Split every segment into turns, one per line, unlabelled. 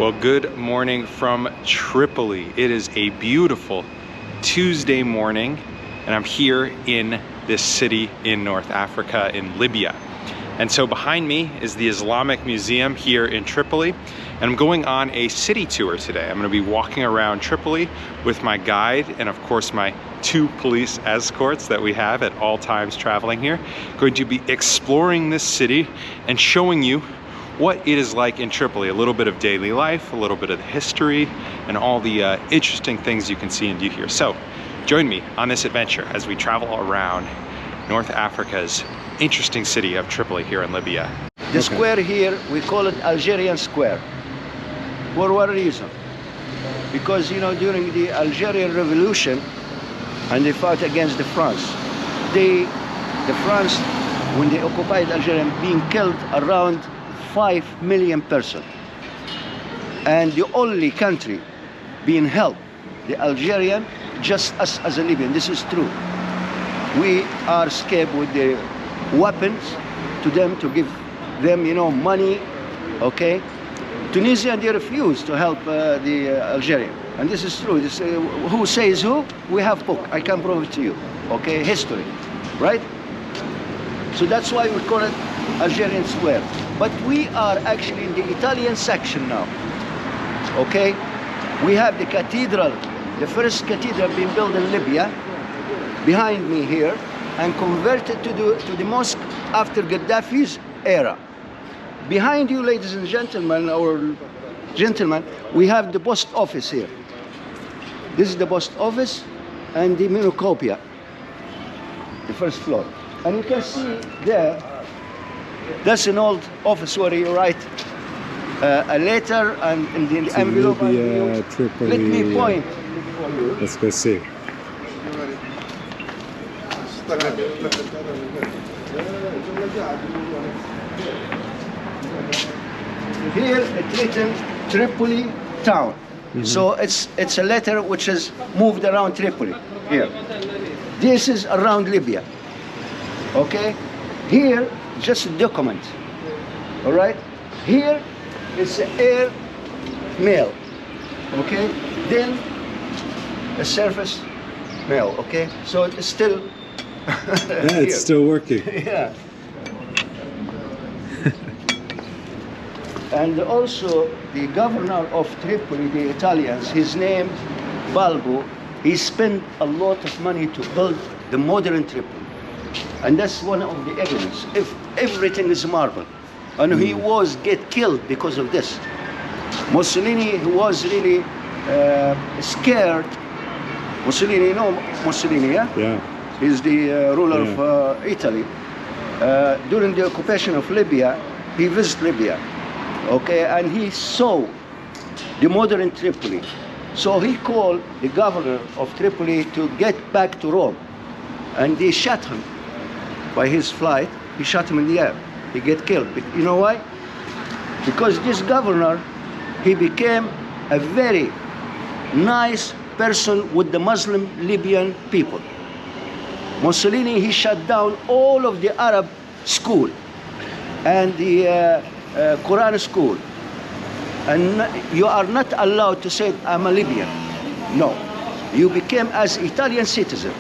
Well, good morning from Tripoli. It is a beautiful Tuesday morning, and I'm here in this city in North Africa, in Libya. And so behind me is the Islamic Museum here in Tripoli, and I'm going on a city tour today. I'm going to be walking around Tripoli with my guide and of course my 2 police escorts that we have at all times traveling here. Going to be exploring this city and showing you what it is like in Tripoli, a little bit of daily life, a little bit of the history, and all the interesting things you can see and do here. So join me on this adventure as we travel around North Africa's interesting city of Tripoli here in Libya.
The square here, we call it Algerian Square. For what reason? Because, you know, during the Algerian Revolution, and they fought against the France, the France, when they occupied Algeria, being killed around 5 million persons. And the only country being helped, the Algerian, just us as a Libyan. This is true. We are scared with the weapons to them, to give them, you know, money, okay? Tunisia, they refuse to help the Algerian. And this is true. This, who says who? We have book. I can prove it to you, okay? History, right? So that's why we call it Algerian Square. But we are actually in the Italian section now, okay? We have the cathedral, the first cathedral being built in Libya, behind me here, and converted to the mosque after Gaddafi's era. Behind you, ladies and gentlemen, we have the post office here. This is the post office and the Minocopia, the first floor. And you can see there, that's an old office where you write a letter and in the envelope.
Libya, Tripoli,
let me point.
Let's go see.
Here it's written Tripoli town. So it's a letter which is moved around Tripoli. Here. This is around Libya. Okay? Here, just a document. All right? Here is air mail. Okay? Then a surface mail. Okay? So it's still
yeah, it's still working.
Yeah. And also the governor of Tripoli, the Italians, his name Balbo, he spent a lot of money to build the modern Tripoli. And that's one of the evidence. If everything is marble. And he was get killed because of this. Mussolini was really scared. Mussolini, you know Mussolini, yeah? Yeah. He's the ruler of Italy. During the occupation of Libya, he visited Libya. Okay, and he saw the modern Tripoli. So he called the governor of Tripoli to get back to Rome. And they shot him by his flight. He shot him in the air. He get killed. You know why? Because this governor, he became a very nice person with the Muslim Libyan people. Mussolini, he shut down all of the Arab school and the Quran school. And you are not allowed to say, I'm a Libyan. No. You became as Italian citizen.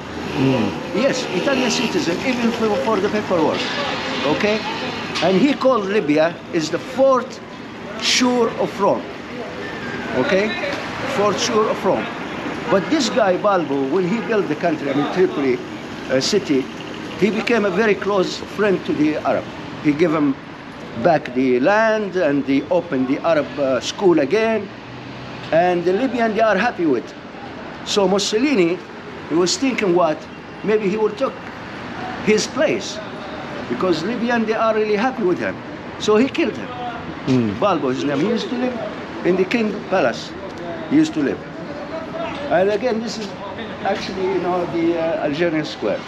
Yes, Italian citizen, even for the paperwork. Okay? And he called Libya is the 4th shore of Rome. Okay? 4th shore of Rome. But this guy, Balbo, when he built the country, I mean Tripoli city, he became a very close friend to the Arab. He gave him back the land and they opened the Arab school again. And the Libyan, they are happy with. So Mussolini, he was thinking what? Maybe he would take his place. Because Libyan, they are really happy with him. So he killed him. Balbo, his name. He used to live in the King Palace. He used to live. And again, this is actually, you know, the Algerian Square.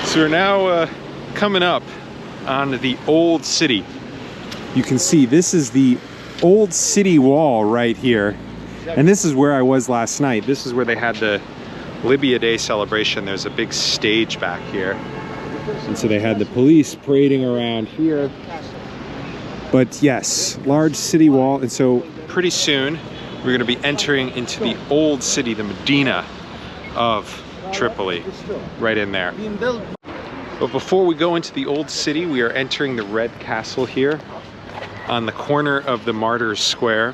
So we're now coming up on the old city. You can see this is the old city wall right here. And this is where I was last night. This is where they had the Libya Day celebration. There's a big stage back here. And so they had the police parading around here. But yes, large city wall. And so pretty soon we're going to be entering into the old city, the Medina of Tripoli, right in there. But before we go into the old city, we are entering the Red Castle here on the corner of the Martyrs Square.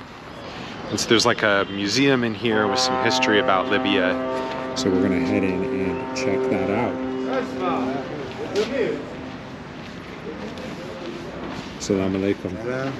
And so there's like a museum in here with some history about Libya. So we're gonna head in and check that out. Assalamu alaikum.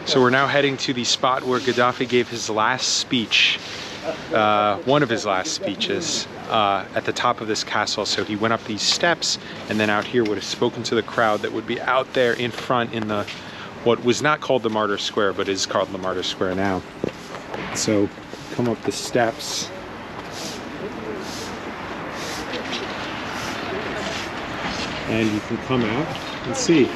So we're now heading to the spot where Gaddafi gave his last speech, one of his last speeches, at the top of this castle. So he went up these steps and then out here would have spoken to the crowd that would be out there in front in the what was not called the Martyrs Square, but is called the Martyrs Square now. So come up the steps. And you can come out and see.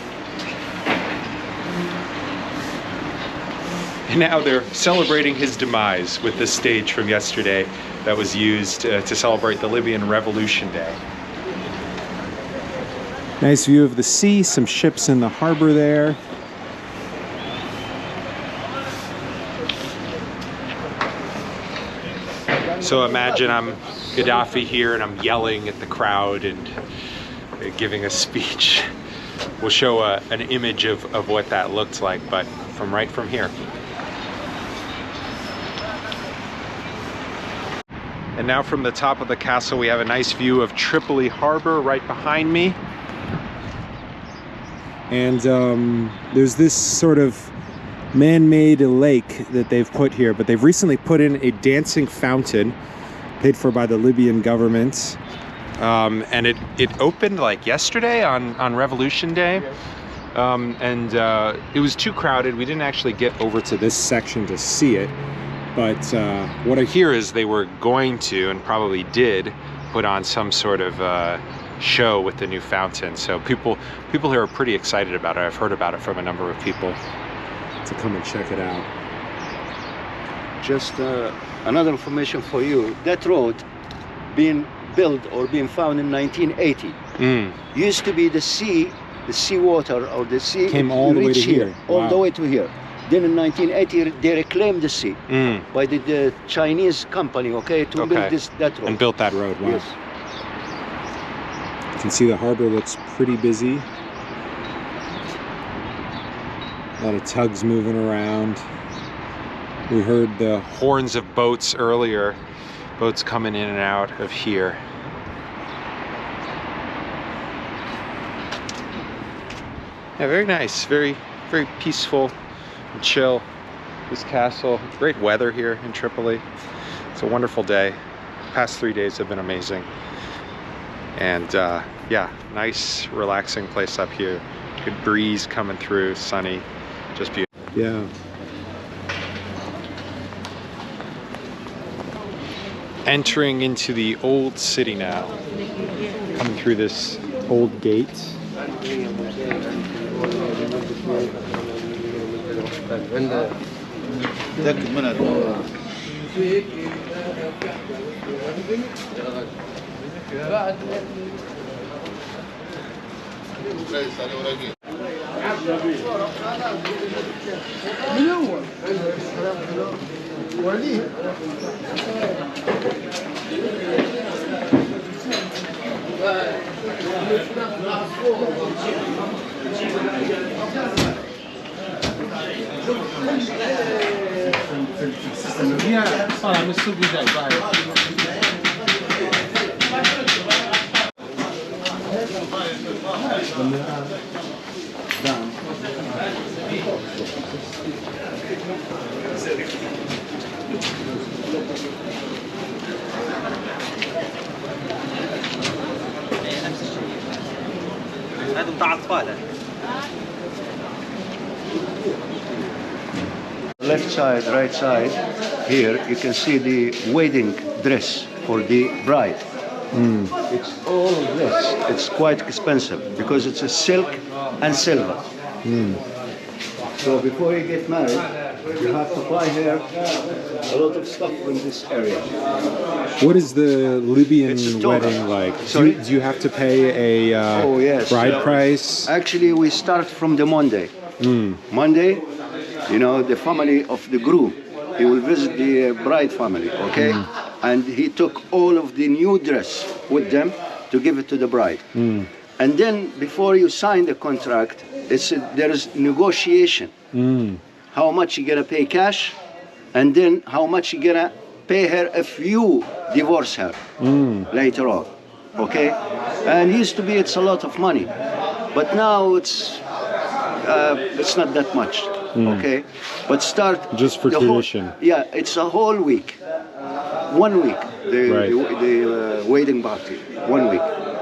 And now they're celebrating his demise with this stage from yesterday that was used to celebrate the Libyan Revolution Day. Nice view of the sea, some ships in the harbor there. So imagine I'm Gaddafi here and I'm yelling at the crowd and giving a speech. We'll show an image of what that looked like, but right from here. And now from the top of the castle, we have a nice view of Tripoli Harbor right behind me. And there's this sort of man-made lake that they've put here, but they've recently put in a dancing fountain paid for by the Libyan government. And it opened like yesterday on Revolution Day. It was too crowded. We didn't actually get over to this section to see it. But what I hear is they were going to, and probably did, put on some sort of show with the new fountain. So people here are pretty excited about it. I've heard about it from a number of people to come and check it out.
Just another information for you. That road being built or being found in 1980 used to be the sea water or the sea
came all the way to here.
All
wow.
the way to here. Then in 1980 they reclaimed the sea by the Chinese company, okay, to build that road.
And built that road. Wow.
Yes.
You can see the harbor looks pretty busy. A lot of tugs moving around. We heard the horns of boats earlier. Boats coming in and out of here. Yeah, very nice. Very, very peaceful and chill. This castle. Great weather here in Tripoli. It's a wonderful day. The past 3 days have been amazing. And yeah, nice, relaxing place up here. Good breeze coming through, sunny, just beautiful. Yeah. Entering into the old city now. Coming through this old gate.
Left side, right side, here you can see the wedding dress for the bride. It's all of this. It's quite expensive because it's a silk and silver. So before you get married, you have to buy here a lot of stuff from this area.
What is the Libyan
It's a toga.
wedding like?
Sorry?
Do you have to pay a
Oh, yes.
bride price?
Actually, we start from the Monday. Monday, you know, the family of the groom, he will visit the bride family, okay? And he took all of the new dress with them to give it to the bride. And then before you sign the contract, there is negotiation. How much you gonna pay cash, and then how much you gonna pay her if you divorce her later on, okay? And used to be it's a lot of money, but now it's not that much, okay? But start
Just for
the
tradition.
yeah, it's a whole week, 1 week, the wedding party, 1 week.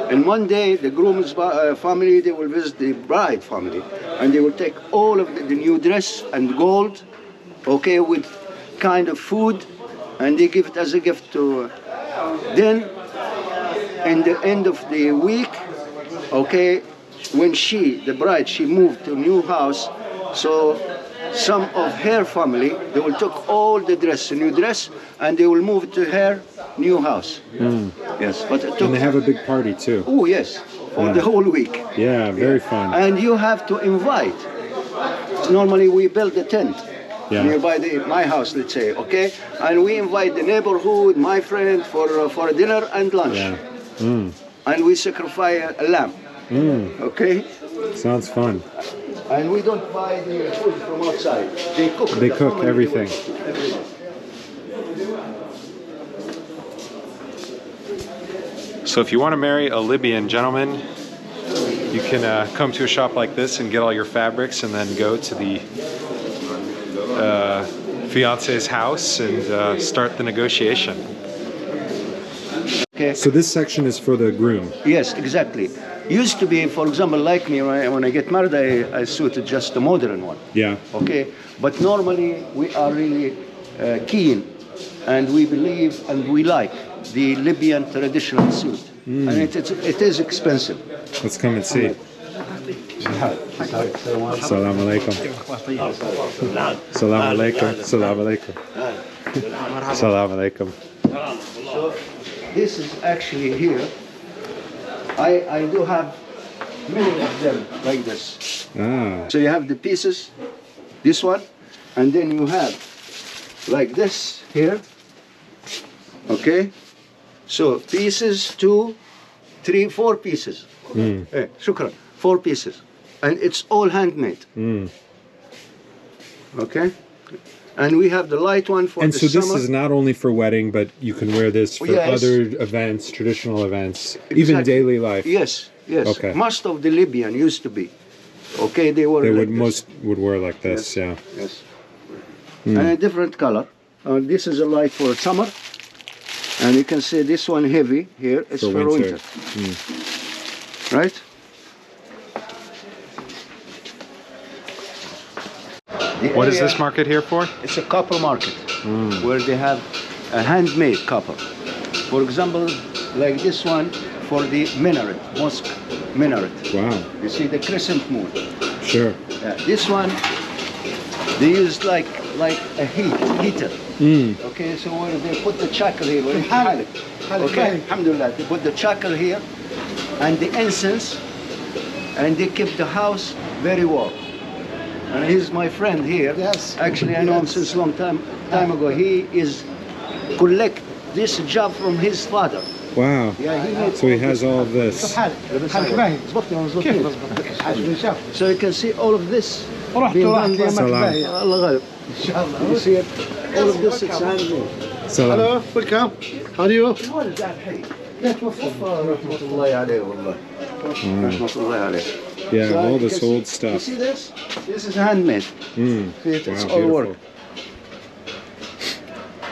And one day, the groom's family, they will visit the bride family, and they will take all of the new dress and gold, okay, with kind of food, and they give it as a gift to. Then, in the end of the week, okay, when the bride, she moved to a new house, so some of her family, they will take all the dress, the new dress, and they will move it to her new house. Yes, but it took.
And they have a big party too.
Oh yes, for the whole week.
Yeah, very fun.
And you have to invite. Normally we build a tent nearby my house, let's say, okay? And we invite the neighborhood, my friend, for dinner and lunch. And we sacrifice a lamb. Okay?
Sounds fun.
And we don't buy the food from outside. They cook.
They cook everything. So if you want to marry a Libyan gentleman, you can come to a shop like this and get all your fabrics, and then go to the fiance's house and start the negotiation.
Okay.
So this section is for the groom.
Yes, exactly. Used to be, for example, like me, when I get married, I suited just the modern one.
Yeah.
Okay, but normally we are really keen, and we believe and we like the Libyan traditional suit, and it is expensive.
Let's come and see. Assalamu alaikum. Assalamu alaikum. Assalamu alaikum. Assalamu alaikum.
So this is actually here. I do have many of them like this. So you have the pieces, this one, and then you have like this here. Okay, so pieces, 2, 3, 4 pieces. Shukran, 4 pieces, and it's all handmade. Okay, and we have the light one for the summer.
And so this is not only for wedding, but you can wear this for other events, traditional events, even daily life.
Yes, yes.
Okay.
Most of the Libyan used to be. Okay, they were.
Most would wear like this.
Yes.
Yeah.
Yes. And a different color. This is a light for summer. And you can see this one heavy here. It's for winter. Right?
What is this market here for?
It's a copper market where they have a handmade copper. For example, like this one for the minaret, mosque minaret.
Wow.
You see the crescent moon.
Sure.
This one, they use like a heater. Okay, so where they put the charcoal here. Okay, alhamdulillah, they put the charcoal here and the incense, and they keep the house very warm. And he's my friend here.
Yes.
Actually, I know him since a long time ago. He is collect this job from his father.
Wow.
Yeah, he made
So he has all of this.
So you can see all of this
رحت لي
Salam.
الله غالب. إن شاء الله. You see it? All of this is handmade.
Salam.
Hello, welcome. How are you?
لا توفى رحمة الله عليه والله. رحمة الله عليه.
Yeah,
So
all
you
this
can
old
see-
stuff.
You see this? This is handmade. It's
Wow,
all work.
beautiful.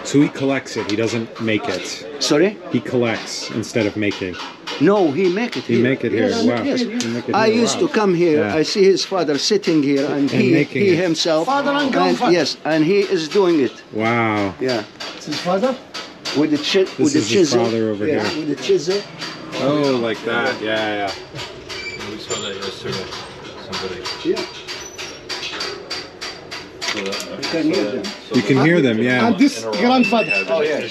So he collects it. He doesn't make it.
Sorry?
He collects instead of making.
No, he make it
He
here.
make it here.
Yes,
Wow.
yes.
He make it
I
here.
used
Wow.
to come here.
Yeah.
I see his father sitting here, and he
making it.
himself.
Father and
and,
grandfather.
yes, and he is doing it.
Wow.
Yeah,
It's his father?
with the
This
with the
is his
chisel.
father over
yeah,
here.
with the chisel.
Oh, like that. Yeah,
We saw that yesterday. Somebody.
Yeah, you can hear them.
yeah. You can hear them. Yeah.
And this grandfather.
Oh yeah.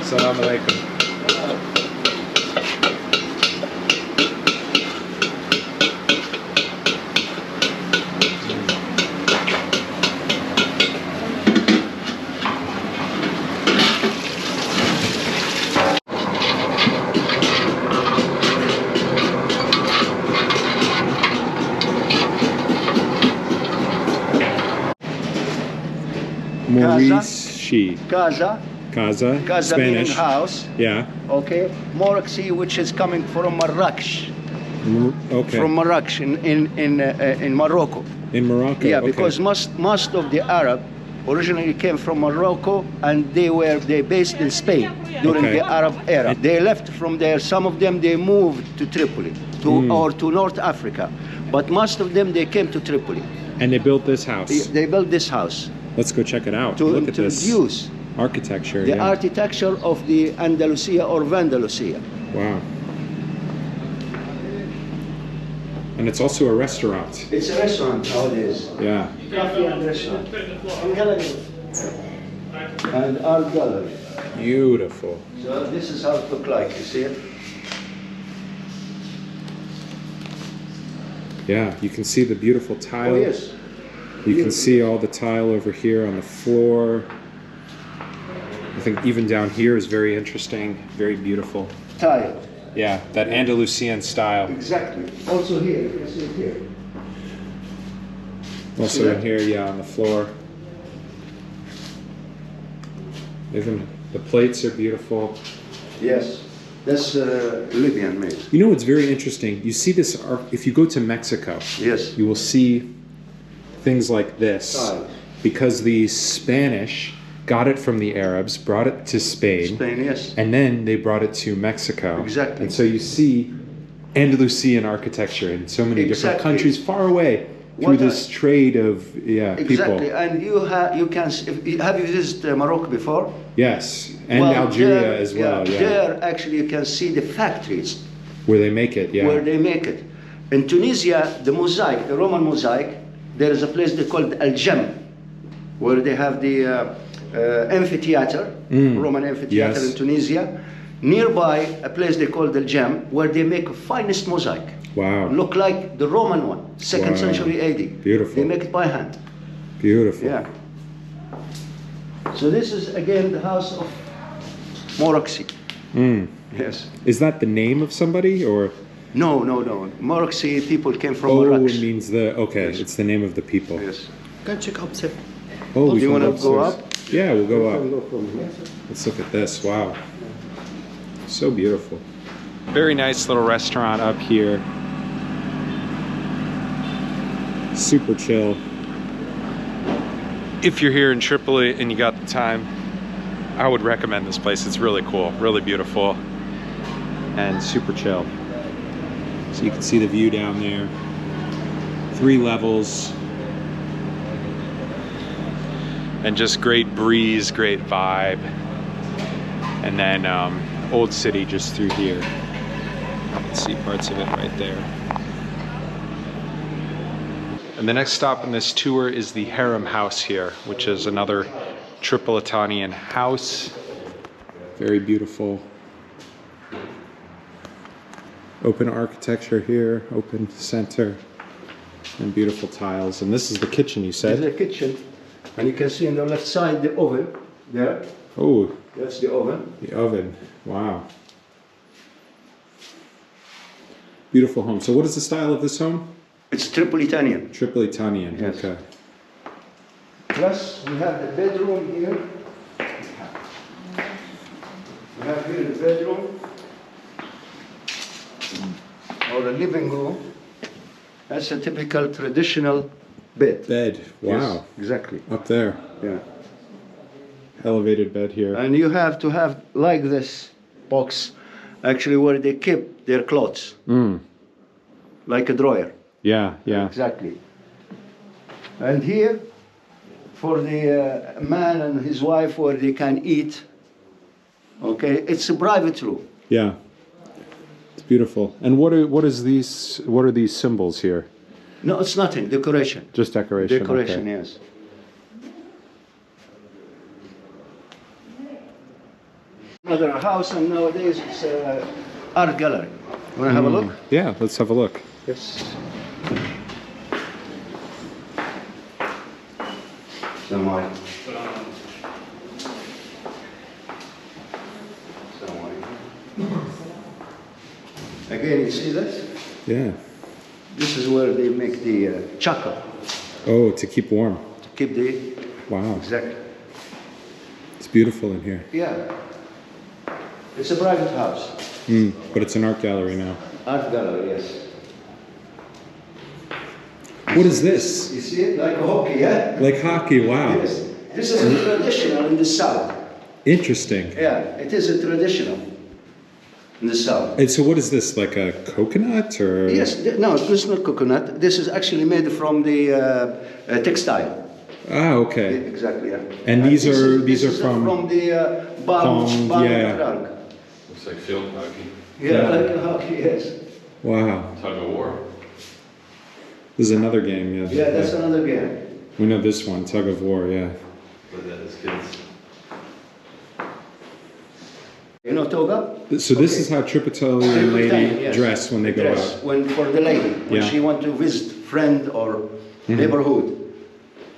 Assalamu alaikum. Morischi.
Casa,
Casa.
Casa meaning
Spanish.
house.
Yeah.
Okay, Morischi, which is coming from Marrakech,
Okay.
from Marrakech in Morocco.
In Morocco.
Yeah,
okay.
because most of the Arab originally came from Morocco, and they based in Spain during
Okay.
the Arab era. They left from there. Some of them they moved to Tripoli or to North Africa, but most of them they came to Tripoli.
And they built this house.
They built this house
Let's go check it out.
to
Look at this
introduce
architecture.
the
yeah.
architecture of the Andalusia or Vandalusia.
Wow. And it's also a restaurant.
It's a restaurant nowadays.
Yeah.
Coffee and restaurant. And art gallery.
Beautiful.
So this is how it look like, you see it?
Yeah, you can see the beautiful tile.
Oh yes.
You can see all the tile over here on the floor. I think even down here is very interesting, very beautiful.
Tile.
Yeah, that Andalusian style.
Exactly. Also here, you can see it here.
Also in here, yeah, on the floor. Even the plates are beautiful.
Yes. That's Libyan made.
You know what's very interesting? You see this, if you go to Mexico,
Yes.
you will see things like this.
Tiles.
Because the Spanish got it from the Arabs, brought it to Spain,
Yes.
and then they brought it to Mexico.
Exactly.
And so you see Andalusian architecture in so many different
Exactly.
countries far away through
What
this trade of
Exactly.
people.
And you can have you visited Morocco before?
Yes, and
Well,
Algeria
there-
as well. Yeah,
There actually you can see the factories
where they make it. Yeah.
where they make it. In Tunisia, the mosaic, the Roman mosaic, there is a place they call Al Jam, where they have the amphitheater, Roman amphitheater
Yes.
in Tunisia. Nearby, a place they call the Jam, where they make the finest mosaic.
Wow.
Look like the Roman one, 2nd
Wow.
century AD.
Beautiful.
They make it by hand.
Beautiful.
Yeah. So this is again the house of Morischi. Yes.
Is that the name of somebody or?
No. Morischi people came from
Oh,
Morocco.
it means the okay.
Yes.
It's the name of the people.
Yes.
Can check upstairs.
Oh, we
Do you
can
want to go
upstairs.
up?
Yeah, we'll go up.
Go from here.
Let's look at this. Wow. So beautiful. Very nice little restaurant up here. Super chill. If you're here in Tripoli and you got the time, I would recommend this place. It's really cool, really beautiful, and super chill. So you can see the view down there. 3 levels. And just great breeze, great vibe. And then Old City just through here. You can see parts of it right there. And the next stop in this tour is the Harem House here, which is another Tripolitanian house. Very beautiful. Open architecture here, open center, and beautiful tiles. And this is the kitchen, you
This
said?
is the kitchen, and you can see on the left side the oven there.
Oh,
That's the oven.
The oven. Wow. Beautiful home. So what is the style of this home?
It's Tripolitanian.
Tripolitanian.
Yes.
Okay.
Plus, we have the bedroom here. We have here the bedroom or the living room. That's a typical traditional bed.
Bed. Wow.
Yes, exactly.
Up there.
Yeah.
Elevated bed here.
And you have to have like this box, actually, where they keep their clothes, like a drawer.
Yeah, yeah.
Exactly. And here, for the man and his wife, where they can eat. Okay, it's a private room.
Yeah. It's beautiful. And what are these symbols here?
No, it's nothing. Decoration.
Just decoration.
Decoration,
okay.
yes. Another house, and nowadays it's an art gallery. Want to have a look?
Yeah, let's have a look.
Yes. Assalamu alaikum. Assalamu alaikum. Again, you see this?
Yeah.
This is where they make the charcoal
Oh, to keep warm.
to keep the.
Wow.
Exactly.
It's beautiful in here.
Yeah. It's a private house.
But it's an art gallery now.
Art gallery, yes.
What is this?
You see it? Like a hockey, yeah?
Like hockey, wow.
Yes. This is a traditional in the south.
Interesting.
Yeah, it is a traditional in the south.
And so what is this, like a coconut or?
Yes, no, this is not coconut. This is actually made from the textile.
Ah, okay.
Exactly, yeah.
And these are from
the palm
yeah.
trunk.
Looks like field hockey.
Yeah, like a hockey, yes.
Wow.
Tug of war.
This is another game, yeah.
Yeah, that's another game.
We know this one, tug of war, yeah.
But that is kids.
You know toga?
So this is how Tripolitanian lady
Yes.
dress when they go
Dress
out.
when for the lady when
Yeah.
she want to visit friend or neighborhood.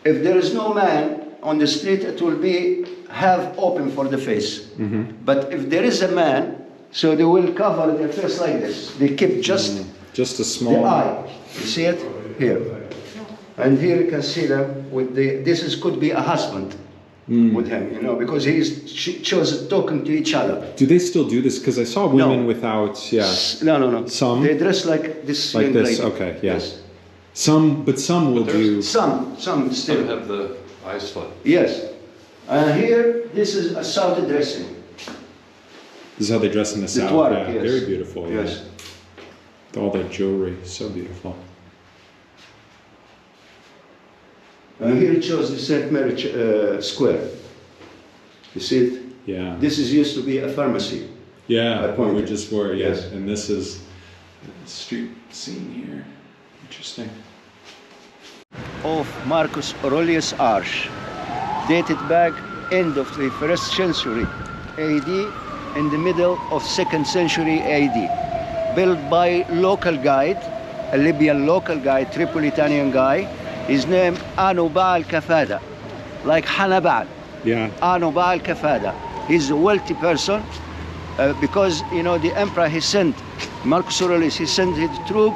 If there is no man on the street, it will be half open for the face. But if there is a man, so they will cover their face like this. They keep just
Just a
the
small.
eye. You see it here, and here you can see them with the. This is could be a husband with him, you know, because she chose talking to each other.
Do they still do this? Because I saw women without, yeah.
No.
Some?
They dress like this.
Like
young
this,
lady.
okay, yeah.
Yes.
Some will do.
Some
Some
still.
have the eye slit.
Yes. Here, this is a Saudi dressing.
This is how they dress in the south.
Tuareg,
Yeah,
yes.
very beautiful. Yeah.
Yes.
All their jewelry, so beautiful.
Here it shows the St. Mary Square. You see it?
Yeah.
This is used to be a pharmacy.
Yeah, we
appointed.
just were, yes.
Yes.
And this is the street scene here. Interesting.
Of Marcus Aurelius Arch, dated back end of the 1st century AD, in the middle of 2nd century AD. Built by local guide, a Libyan local guide, Tripolitanian guy. His name Anubal Kafada, like Hanabal.
Yeah.
Anubal Kafada. He's a wealthy person because, you know, the emperor, he sent, Marcus Aurelius, he sent his troop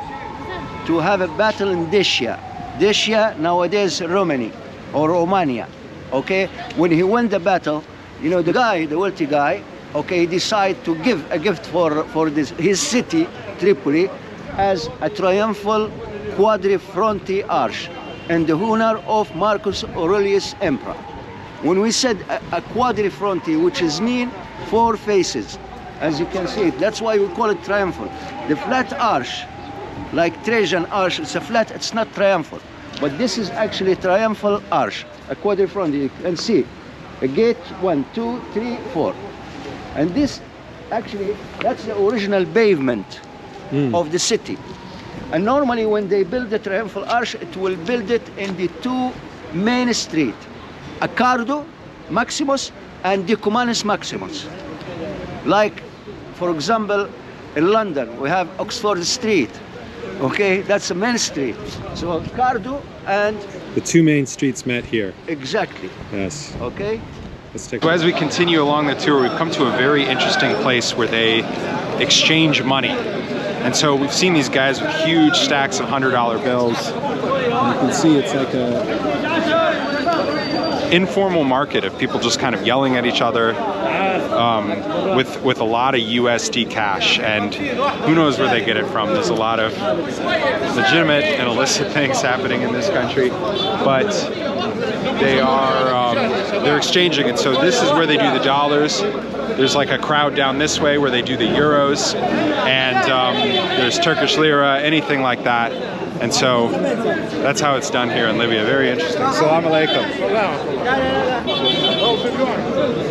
to have a battle in Dacia. Dacia, nowadays Romania or Romania, okay? When he won the battle, you know, the guy, the wealthy guy, okay, decided to give a gift for his city, Tripoli, as a triumphal quadrifronti arch in the honor of Marcus Aurelius Emperor. When we said a quadrifronti, which is mean 4 faces, as you can see it, that's why we call it triumphal. The flat arch, like Trajan arch, it's a flat, it's not triumphal. But this is actually a triumphal arch, a quadrifronti. You can see a gate 1, 2, 3, 4. And this, actually, that's the original pavement of the city. And normally when they build the triumphal arch, it will build it in the 2 main streets, Accardo Maximus and Decumanus Maximus. Like, for example, in London, we have Oxford Street. Okay, that's the main street. So Accardo and...
The 2 main streets met here.
Exactly.
Yes.
Okay?
So as we continue along the tour, we've come to a very interesting place where they exchange money. And so we've seen these guys with huge stacks of $100 bills. And you can see it's like a informal market of people just kind of yelling at each other with a lot of USD cash. And who knows where they get it from. There's a lot of legitimate and illicit things happening in this country. But they're exchanging it. So this is where they do the dollars. There's like a crowd down this way where they do the euros, and there's Turkish lira, anything like that. And so that's how it's done here in Libya. Very interesting. Assalamu alaikum.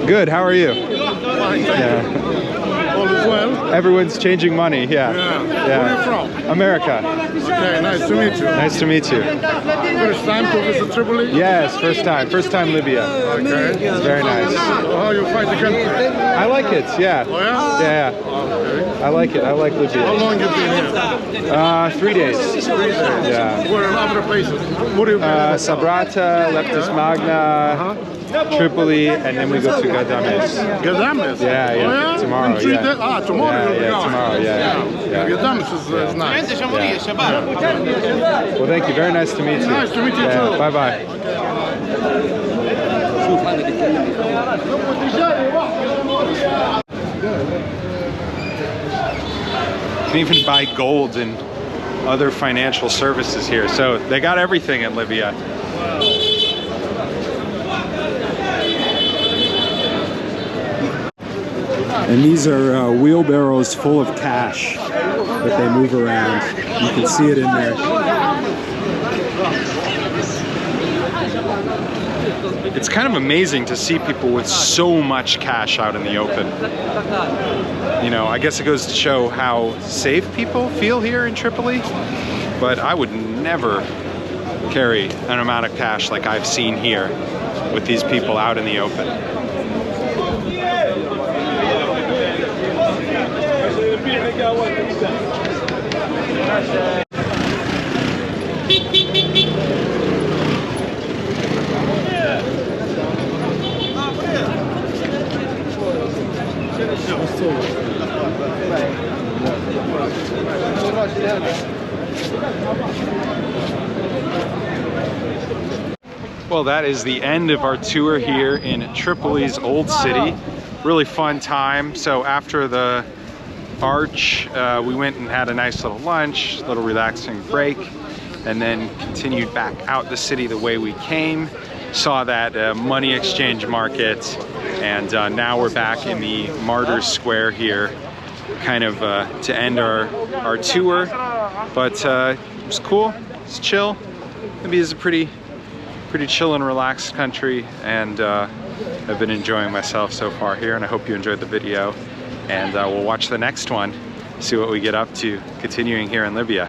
Good, how are you? Yeah.
All is well?
Everyone's changing money, yeah.
Where are you from?
America.
Okay, nice to meet you.
Nice to meet you.
First time to visit Tripoli?
Yes, first time Libya.
Okay.
It's very nice.
So how you find the country?
I like it, yeah.
Oh yeah?
Yeah,
Okay.
I like it. I like Libya.
How long you been here?
3 days.
3 days.
Yeah.
Where are other places? What do you been?
Sabrata, Leptis Magna, Tripoli, and then we go to Gadames.
Gadames?
Yeah, yeah.
Oh, yeah?
Tomorrow,
In 3
yeah.
days? Ah, tomorrow you'll be going.
Tomorrow, yeah.
Gadames is nice.
Well, thank you. Very nice to meet you.
Nice to meet you too.
Bye bye. You can even buy gold and other financial services here. So they got everything in Libya. And these are wheelbarrows full of cash that they move around. You can see it in there. It's kind of amazing to see people with so much cash out in the open. You know, I guess it goes to show how safe people feel here in Tripoli, but I would never carry an amount of cash like I've seen here with these people out in the open. Well, that is the end of our tour here in Tripoli's old city. Really fun time. So after the arch, we went and had a nice little lunch, little relaxing break, and then continued back out the city the way we came. Saw that money exchange market, and now we're back in the Martyrs Square here, kind of to end our tour. But it was cool, it's chill. Libya is a pretty chill and relaxed country, and I've been enjoying myself so far here, and I hope you enjoyed the video. And we'll watch the next one, see what we get up to continuing here in Libya.